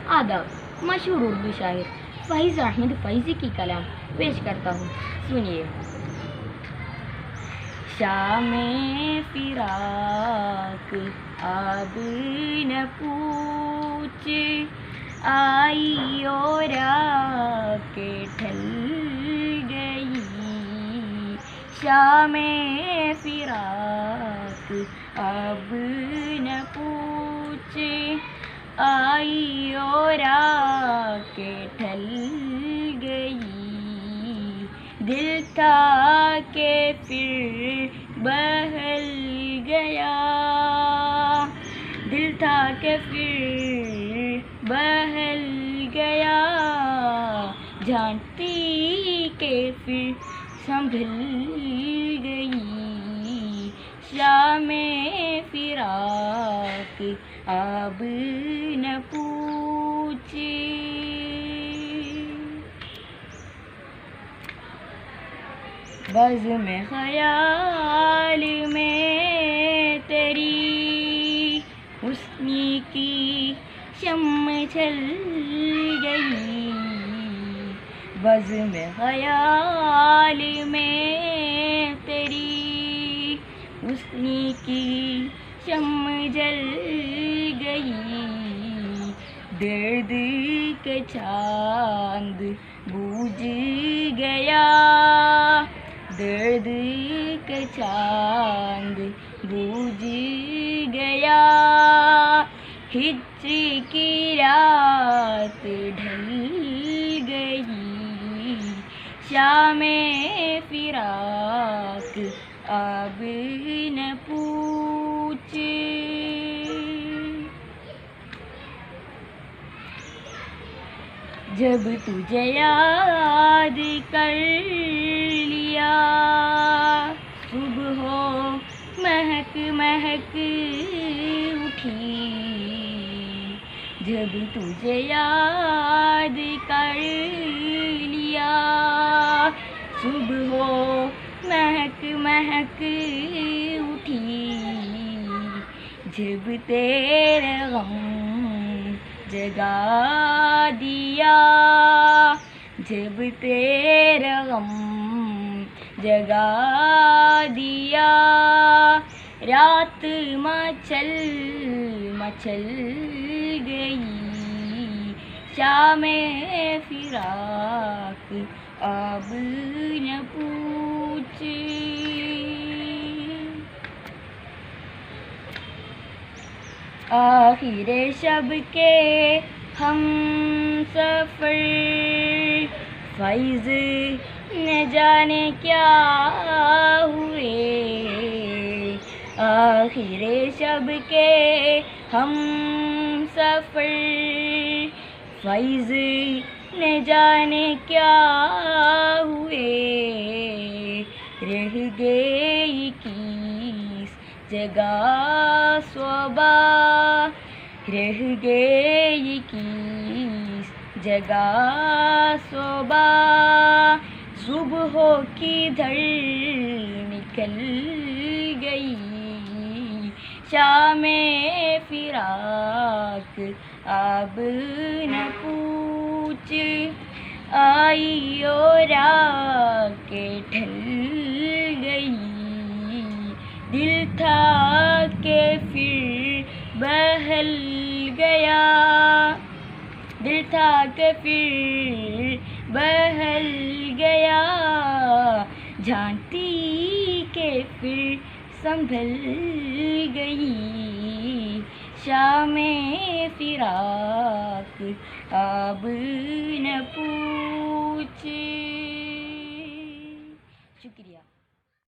आदाब। मशहूर उर्दू शायर फ़ैज़ अहमद फ़ैज़ी की कलाम पेश करता हूँ, सुनिए। शामे फिराक अब न पूछ, आई और आके ढल गई। शामे फिराक अब न पूछ, आई और आके ढल गई। दिल था के फिर बहल गया, दिल था के फिर बहल गया। जानती के फिर संभल गई। शामे फिराक अब न पूछे। बज़्म में ख़याल में तेरी हुस्न की शम्म जल गई। बज़्म में ख़याल में तेरी हुस्न की शम्म जल गई। दर्द के चांद बूझ गया, दर्द के चांद बूझ गया। हिज्र की रात ढल गई। शामे फिराक अब न पूछे। जब तुझे याद कर लिया, सुबह महक महक उठी। जब तुझे याद कर लिया, सुबह महक महक उठी। जब तेरे गम जगा दिया, जब तेरा गम जगा दिया। रात मचल मचल गई। शामे फिराक अब न पूछे। आखिरे शब के हम सफ़र, फ़ैज़ न जाने क्या हुए। आखिरे शब के हम सफ़र, फ़ैज़ न जाने क्या हुए। रह गई किस जगह सुबह, रह गई किस जगह सुबह। सुबह किधर निकल गई। शामे फिराक अब न पूछ, आई और आके ढल गई। दिल था के फिर बहल गया, दिल था के फिर बहल गया। जानती के फिर संभल गई। शामे फिराक अब न पूछे।